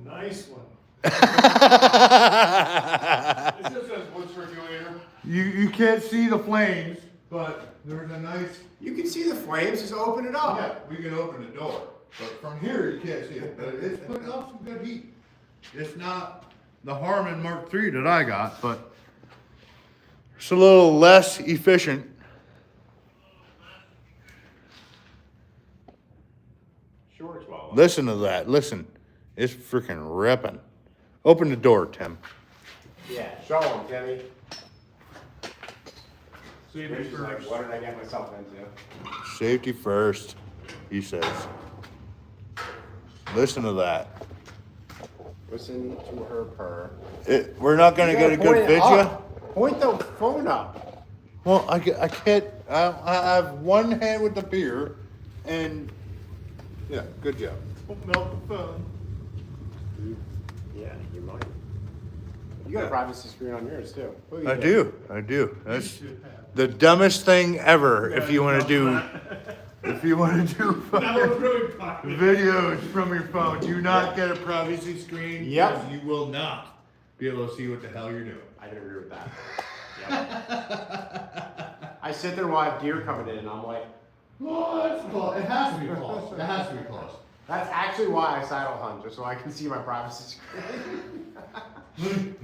A nice one. It just says wood circulator. You can't see the flames, but there's a nice, You can see the flames. Just open it up. yeah, we can open the door. But from here, you can't see it, but it's putting off some good heat. It's not the Harman Mark III that I got, but it's a little less efficient. Sure, 12. Listen to that, listen. It's freaking ripping. Open the door, Tim. Yeah, show them, Timmy. See if Rich he's is like, what did I get myself into? Safety first, he says. Listen to that. Listen to her purr. We're not gonna get a good video. Point the phone up. Well, I can't, I have one hand with the beer and, yeah, good job. Don't melt the phone. Yeah, you might. You got a privacy screen on yours too. Look I at do. That's the dumbest thing ever if you wanna do, That was really popular. videos from your phone. Do not get a privacy screen. Yep. Because you will not be able to see what the hell you're doing. I can agree with that. Yep. I sit there while I have deer coming in and I'm like, Well, that's close. It has to be close. It has to be close. that's actually why I saddle hunt, just so I can see my privacy screen.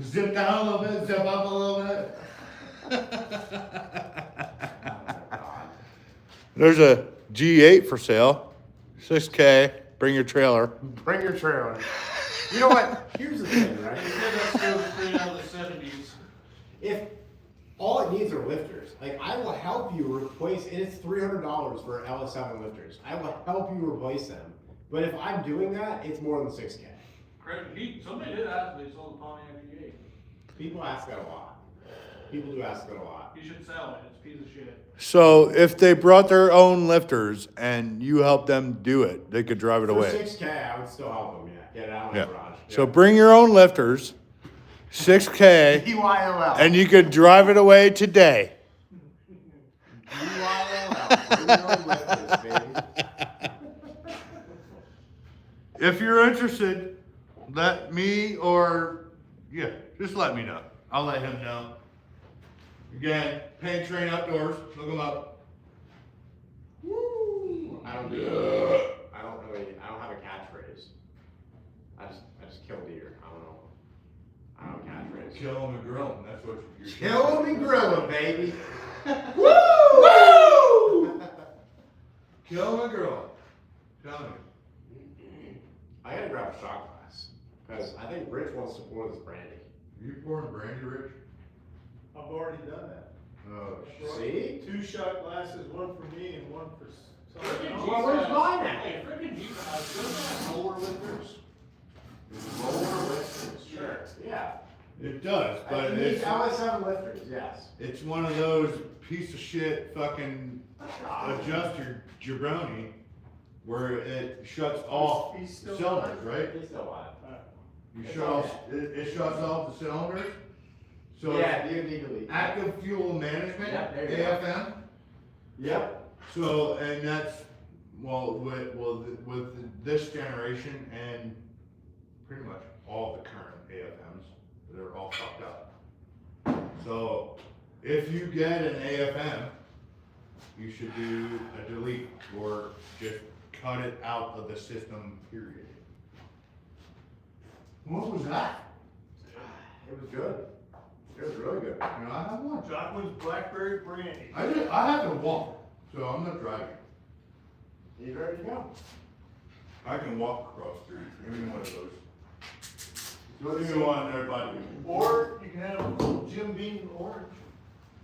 Zip down a little bit, zip up a little bit. God. There's a G8 for sale. 6K. Bring your trailer. Bring your trailer. You know what? Here's the thing, right? He said that stove was straight out of the 70s. If all it needs are lifters, like I will help you replace, and it's $300 for LS7 lifters. I will help you replace them. But if I'm doing that, it's more than 6K. Somebody did ask if they sold the Pontiac G8. People ask that a lot. People do ask that a lot. You should sell it. It's a piece of shit. So if they brought their own lifters and you help them do it, they could drive it For away. 6K, I would still help them, yeah. Get it out of my Yeah. garage. So bring your own lifters, 6K, BYOL. and you could drive it away today. BYOL. Bring your own lifters, baby. if you're interested, let me or, yeah, just let me know. I'll let him know. Again, Paint Train Outdoors, look him up. Woo! I don't have a catchphrase. I just kill deer. I don't have a catchphrase. Kill him and grill him, that's what you're Kill him and grill him, baby. Woo! Woo! Kill him and grill him. Tell me. I gotta grab a shot glass because I think Rich wants to pour this brandy. You pouring brandy, Rich? I've already done that. Oh, See? 2 shot glasses, one for me and one for somebody else. Well, where's mine at? Hey, frickin' Jeep has, doesn't that have roller lifters? Roller lifters, sure. Yeah. it does, but I always have lifters, yes. it's one of those piece of shit fucking adjuster jabroni where it shuts off He's still cylinders, right? It's still alive. You shut off, it shuts off the cylinders. So Yeah, legally. active fuel management, Yeah, there you go. AFM. Yep. So, and that's, with this generation and pretty much all the current AFMs, they're all fucked up. So, if you get an AFM, you should do a delete or just cut it out of the system, period. What was that? It was good. It was really good. You know, I have one. Jockman's Blackberry Brandy. I have to walk, so I'm not driving. You ready to go? I can walk across the street, give me one of those. What do you want, everybody? Or you can have a Jim Beam orange.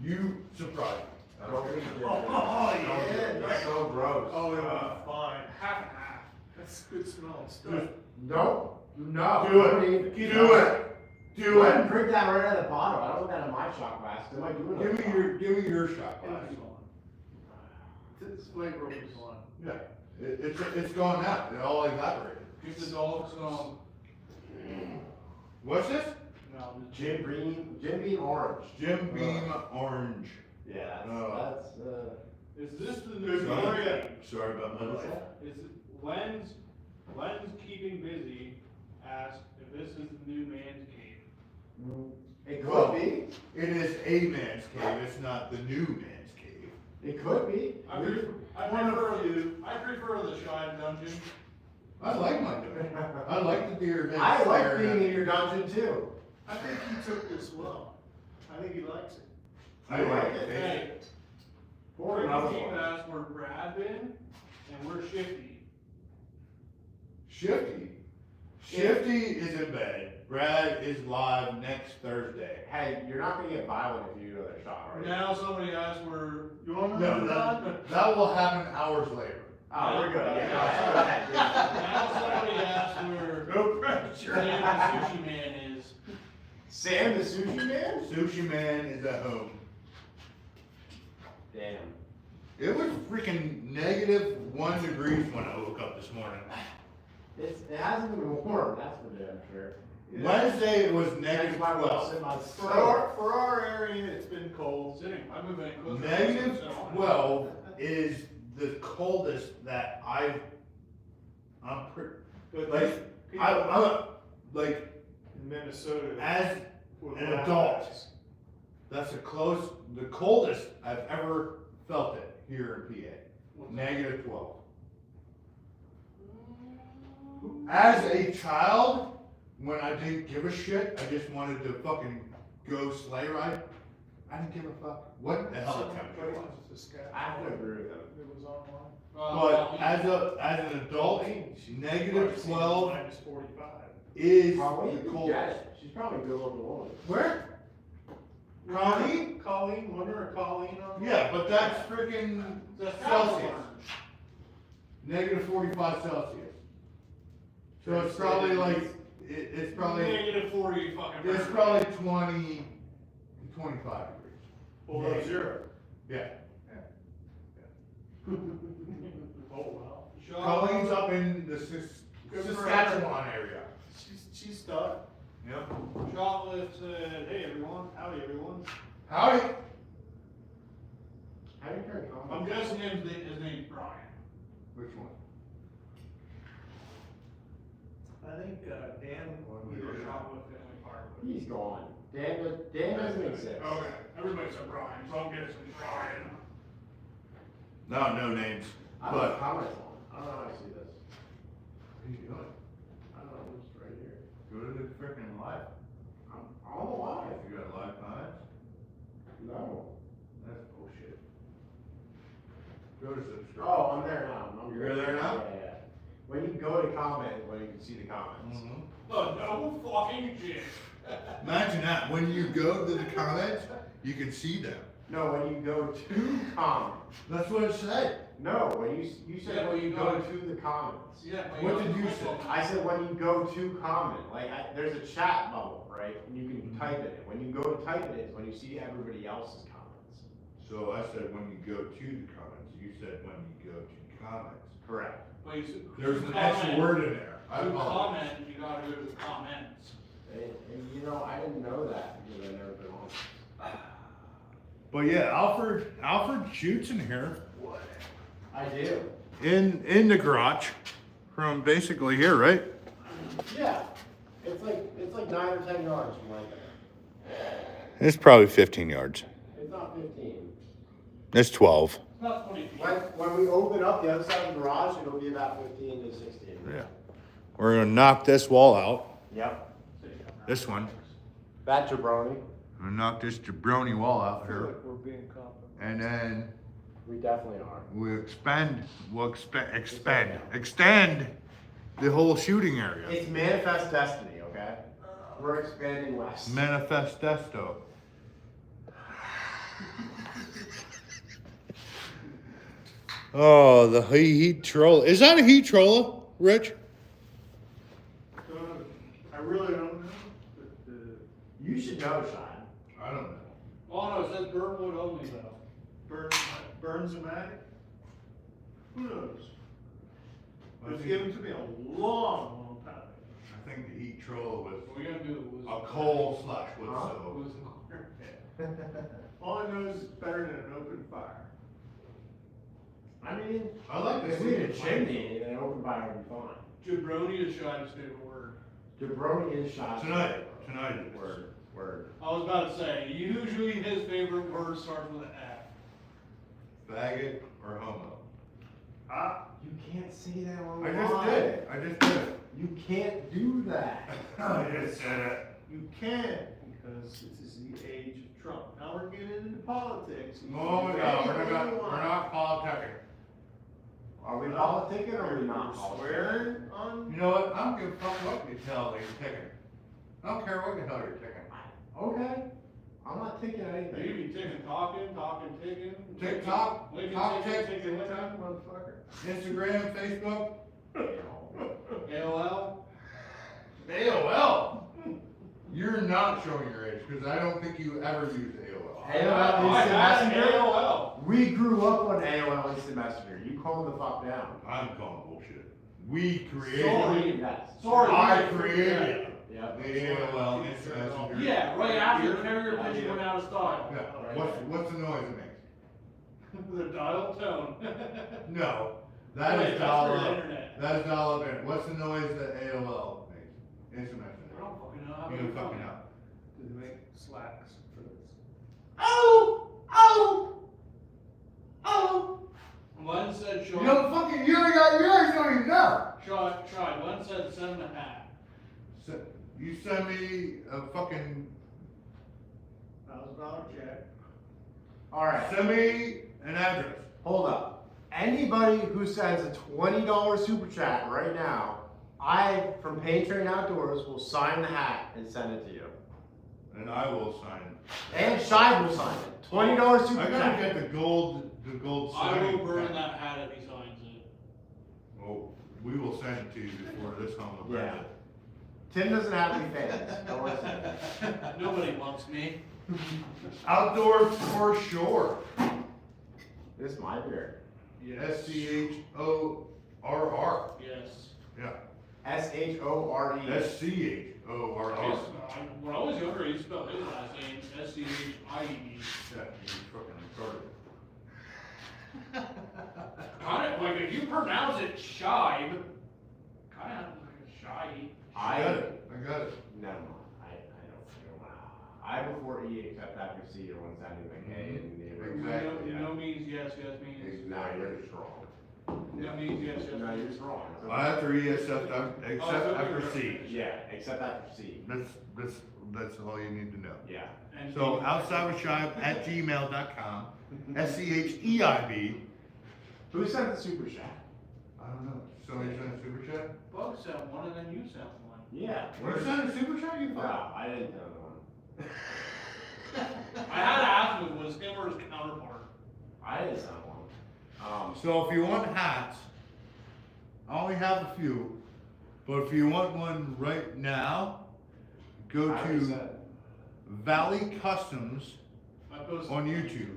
You surprise me. Oh, yeah. It's so gross. Oh, it was fine. Half and half. That's good smelling stuff. Just No. No. do it, do it, do Go ahead and it. drink that right out of the bottle. I don't want that in my shot glass. Am I doing it? Give me your shot It glass. was fine. This flavor was fine. Yeah, it's gone out, it all evaporated. Give the dogs some. What's this? No, Jim Beam Orange. Jim Beam Orange. Yeah, Oh. is this the new Sorry, story? sorry about my life. Is it Len's keeping busy asked if this is the new man's cave. It Well, could be. It is a man's cave, it's not the new man's cave. It could be. I prefer the Scheib dungeon. I like my dungeon. I like the Deere. I like being in your dungeon too. I think he took this well. I think he likes it. I like it. Hey, Pour another Frickin' Jeep one. asked where Brad been, and we're Shifty. Shifty is in bed. Brad is live next Thursday. Hey, you're not gonna get violent if you do another shot, right? Now somebody asked where, You want No, another one? that will happen hours later. Oh, we're good. Yeah, go ahead. now somebody asked where No pressure. Sam the Sushi Man is. Sam the sushi man? Sushi Man is at home. Damn. It was freaking -1 degree when I woke up this morning. It hasn't been warm, that's for damn sure. Wednesday it was That's why we're -12. sitting on For our area, it's been cold. Sitting, I move in closer. -12 is the coldest that I'm But like, people I'm like, in Minnesota. as with an black adult, ice. that's the coldest I've ever felt it here in PA. -12. As a child, when I didn't give a shit, I just wanted to fucking go sleigh ride. I didn't give a fuck what the hell the temperature was. I have to agree with him. It was online. But as an adult, -12 Minus 45. is Probably, the you coldest. get it. She's probably a good looking woman. Where? Colleen? Colleen, wasn't there a Colleen on? Yeah, but that's freaking Celsius. -45 Celsius. So it's probably like, it's probably, -40 fucking. it's probably 25 degrees. Below zero. Yeah. Oh, wow. Colleen's up in the Saskatchewan area. She's stuck. Yep. Shoplift said, hey everyone, howdy everyone. Howdy. How do you turn I'm comments? guessing his name's Brian. Which one? I think Dan either shot with family park. He's gone. Dan doesn't exist. Okay, everybody said Brian, so I'm guessing Brian. No names. I don't know But how much long. I don't know how I see this. what are you doing? I don't know, it's right here. Go to the freaking live. I'm on the live. You got live times? No. That's bullshit. Go to subscribe. Oh, I'm there now. You're there now? Yeah. When you go to comment, when you can see the comments. Mhm. Oh, no fucking shit. Imagine that. When you go to the comments, you can see them. No, when you go to comment. That's what it said. No, when you said Yeah, when you go go- to the comments. Yeah. but What you did you know- say? I said when you go to comment, like there's a chat bubble, right? And you can type it in. When you go to type it in, it's when you see everybody else's comments. So I said when you go to the comments. You said when you go to comments. Correct. But you said- There's to an extra comment- word in there. I To apologize. comment, you gotta go to the comments. And you know, I didn't know that because I've never been on. But yeah, Alfred shoots in here. I do. In the garage. From basically here, right? Yeah. It's like 9 or 10 yards from right there. It's probably 15 yards. It's not 15. It's 12. It's not 20 feet. When we open up the other side of the garage, it'll be about 15 to 16. Yeah. We're gonna knock this wall out. Yep. This one. That jabroni. I'm gonna knock this jabroni wall out I feel here. like we're being complimented. And then We definitely are. we'll extend the whole shooting area. It's manifest destiny, okay? We're expanding west. Manifestesto. Oh, the heat troll. Is that a heat troller, Rich? I really don't know, but, You should know, Sean. I don't know. Oh, no, it says Burnwood only though. Burns-O-Matic? Who knows? It was given to me a long time ago. I think the heat troller was What we gotta do is. a coal slash wood Huh? stove. Was in the corner. All I know is it's better than an open fire. I mean, I like if we had a chimney and an open fire would be fine. Jabroni is Scheib's favorite word. Jabroni is shot. Tonight it is. Word. I was about to say, usually his favorite word starts with an F. Faggot or homo. You can't say that on I the just line. did. I just did it. You can't do that. I just said it. You can, because this is the age of Trump. Now we're getting into politics. You Oh can no, say we're anything not, you we're want. not politicking. Are we politicking or are we You're not politicking? swearing on, You know what? I don't give a fuck what you tell you're ticking. I don't care what the hell you're ticking. Okay. I'm not ticking You anything. be ticking, talking, ticking. TikTok, Licking, top ticking, tick, ticking, licking. TikTok motherfucker. Instagram, Facebook, AOL. AOL. You're not showing your age because I don't think you ever used AOL. AOL I Instant had Messenger? AOL. We grew up on AOL Instant Messenger. You calm the fuck down. I'm calling bullshit. We created Sorry. Yes. Sorry. I created Yep. the AOL Instant Messenger. Yeah, right after the carrier pigeon went out of style. Yeah. What's the noise it makes? The dial tone. No, that Wait, is that's dial for the up. internet. That is dial up internet. What's the noise that AOL makes? Instant I Messenger. don't fucking know how You to don't fucking know. Did they make slacks for this? Oh! Oh! Oh! One said You Sean. don't fucking, you already got yours, don't even know. Try. One said 7.5. You send me a fucking, $1,000 check. Alright. send me an address. Hold up. Anybody who sends a $20 super chat right now, I, from Paint Train Outdoors, will sign the hat and send it to you. And I will sign it. And Scheib will sign it. $20 super I gotta chat. get the gold I signing. will burn pen. that hat if he signs it. Well, we will send it to you before this home will burn Yeah. it. Tim doesn't have any fans. Don't worry about it. Nobody wants me. Outdoors for sure. This is my beer. SCHORR. Yes. Yeah. SHORE. SCHORR. When I was younger, I used to spell his last name SCHIED. Yeah, you fucking retarded. Kind of like if you pronounce it Scheib, kind of like a shy. I got it. Never mind. I don't want. I before E except after C or when sounding like A and Exactly. No means yes, yes means. No, you're just wrong. No means yes, yes. No, you're means. just wrong. After E, except after C. Yeah, except after C. That's all you need to know. Yeah. And So outside with Scheib at gmail.com, SCHEIB. Who sent the super chat? I don't know. Somebody sent a super chat? Bug sent one and then you sent one. Yeah. You sent a super chat? You No, thought? I didn't know the one. I had to ask him if it was him or his counterpart. I didn't send one. So if you want hats, I only have a few, but if you want one right now, go I already to said. Valley Customs I posted. on YouTube.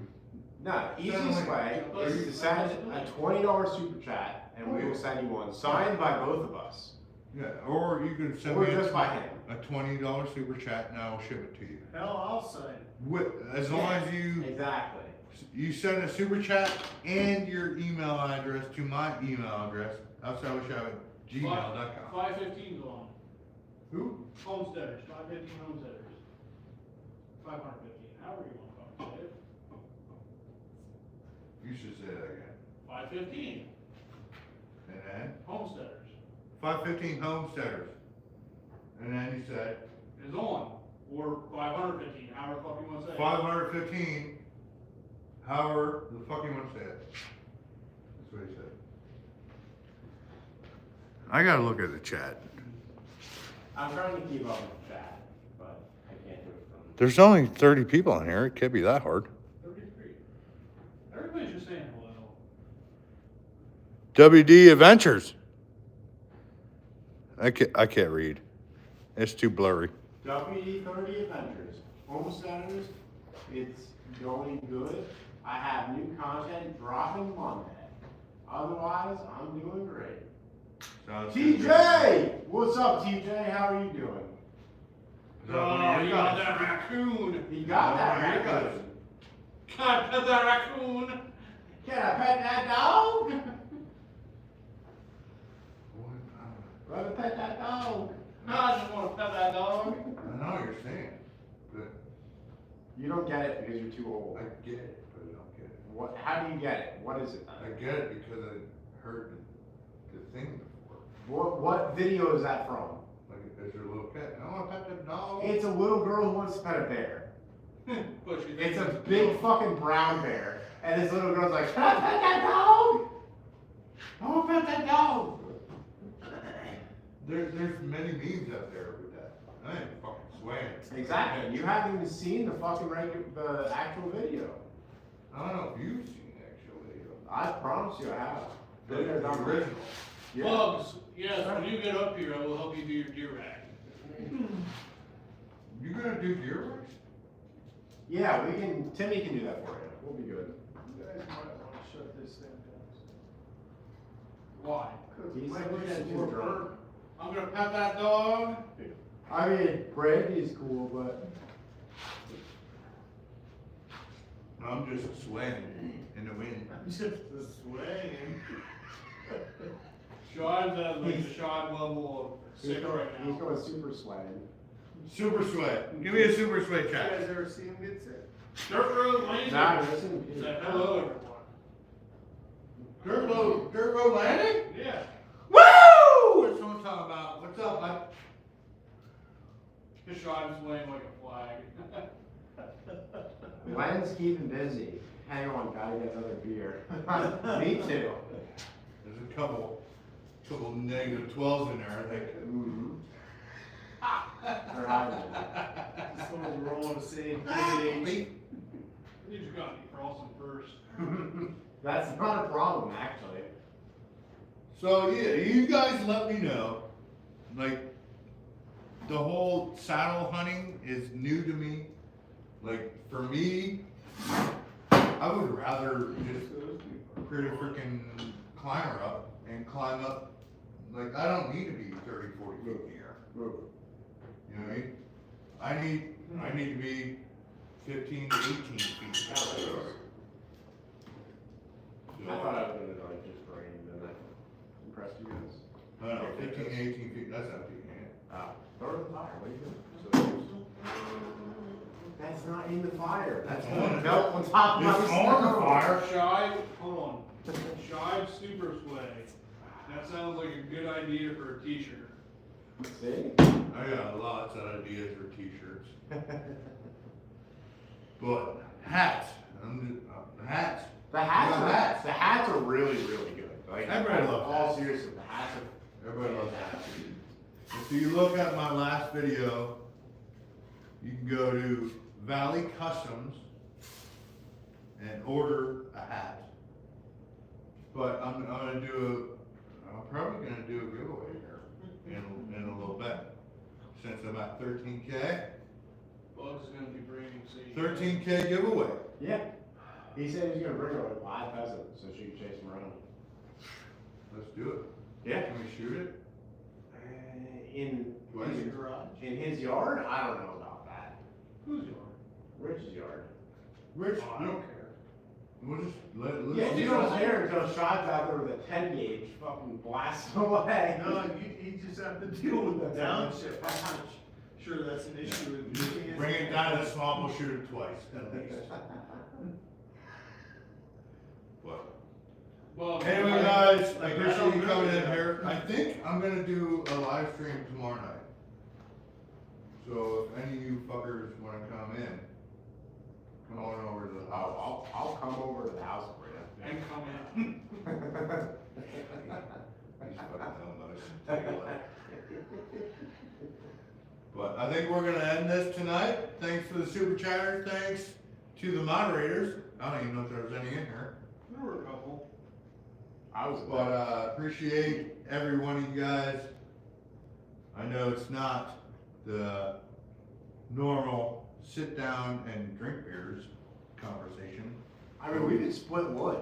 No, easiest way is to send a $20 super chat and we will send you one signed by both of us. Yeah, or you can send Or me just by him. a $20 super chat and I will ship it to you. Hell, I'll sign. As long as Exactly. you send a super chat and your email address to my email address, outside with Scheib at gmail.com. 515's on. Who? Homesteaders, 515 homesteaders. 515, however you want to say it. You should say that again. 515 And then? homesteaders 515 homesteaders. And then you said is on. Or 515, however the fuck you want to say it. 515, however the fuck you want to say it. That's what he said. I gotta look at the chat. I'm trying to keep up with the chat, but I can't do it from. There's only 30 people in here. It can't be that hard. 33. Everybody's just saying hello. WD Adventures. I can't read. It's too blurry. WD-30 Adventures, Homesteaders, it's going good. I have new content dropping Monday. Otherwise, I'm doing great. TJ! What's up, TJ? How are you doing? Oh, you got that raccoon. You got that raccoon. Can I pet that raccoon? Can I pet that dog? Let me pet that dog. No, I just want to pet that dog. I know what you're saying, but You don't get it because you're too old. I get it, but I don't get it. What? How do you get it? What is it? I get it because I heard the thing before. What video is that from? Like, there's your little cat. I want to pet the dog. It's a little girl who wants to pet a bear. But she It's thinks a big fucking brown bear, and this little girl's like, "Can I pet that dog? I want to pet that dog." There's many memes out there with that. I ain't fucking swearing. Exactly. You haven't even seen the fucking the actual video. I don't know if you've seen the actual video. I promise you, I have. The Video's on original. Yeah. Bugs, yes, when you get up here, I will help you do your deer rag. You gonna do deer race? Yeah, we can. Timmy can do that for you. We'll be good. You guys might want to shut this thing down. Why? He's My like, voice "Yeah, is too more drunk." burnt. I'm gonna pet that dog. I mean, Brandy's cool, but I'm just sweating in the wind. I'm just swaying. Scheib's at like the Scheib level of he's sick going, right he's now. going super sweating. Super sweat. Give me a super sweat You chat. guys ever see him get sick? Dirt Road Landing. Nah, listen. Say hello, everyone. Dirt road landing? Yeah. Woo! What's someone talking about? What's up, bud? His Scheib's laying like a flag. Glenn's keeping busy. Hang on, gotta get another beer. Me too. There's a couple negative 12s in there, I think. Mm-hmm. They're hiding it. This one's rolling the same page. You just gotta be frosting first. That's not a problem, actually. So yeah, you guys let me know. Like, the whole saddle hunting is new to me. Like, for me, I would rather just create a freaking climber up and climb up. Like, I don't need to be 30, 40 feet in the air. You know what I mean? I need to be 15 to 18 feet. I thought I was gonna like just rain and that impressed you guys. No, 15 to 18 feet, that's not feet in the air. fire. That's one belt on top of my It's on stove. fire. Scheib, hold on. Scheib Super Sway. That sounds like a good idea for a t-shirt. See? I got lots of ideas for t-shirts. But hats, hats. The hats, Yeah, are, hats. the hats are really, really good. Like, Everybody loves all hats. seriously, the hats are. Everybody loves hats. If you look at my last video, you can go to Valley Customs and order a hat. But I'm probably gonna do a giveaway here in a little bit. Since I'm at 13K, Bug's gonna be bringing seed. 13K giveaway. Yeah. He said he was gonna bring her a live pheasant so she could chase him around. Let's do it. Yeah. Can we shoot it? In What is his it? garage? In his yard? I don't know about that. Who's yours? Rich's yard. Rich, Oh, I don't care. we'll just let's Yeah, you don't care until Scheib's out there with a 10 gauge fucking blasting away. No, you just have to deal with the township. I'm not sure that's an issue with you. bring it down to the swamp, we'll shoot it twice at least. But Bug. anyway, guys, I Like, I appreciate don't you coming really in know. here. I think I'm gonna do a live stream tomorrow night. So if any of you fuckers wanna come in, come on over to the house. I'll come over to the house for you. And come in. He's fucking hell nice. But I think we're gonna end this tonight. Thanks for the super chatters. Thanks to the moderators. I don't even know if there was any in here. There were a couple. I was But appreciate every one of you guys. I know it's not the normal sit down and drink beers conversation. I mean, we could split wood.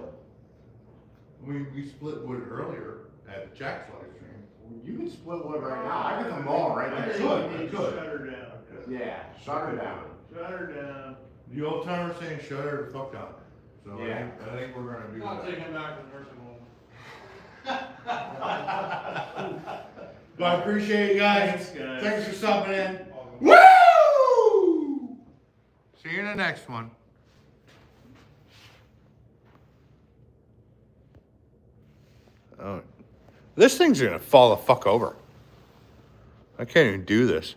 We split wood earlier at Jack's live stream. You can split wood right now. I got the mall right I there. think Good, we need to good. shut her down. Yeah, shut her down. Shut her down. The old timer saying shut her the fuck down. So Yeah. I think we're gonna do Not that. taking back the nursing home. But I appreciate you guys. Thanks, guys. Thanks for stopping in. Awesome. Woo! See you in the next one. Oh, this thing's gonna fall the fuck over. I can't even do this.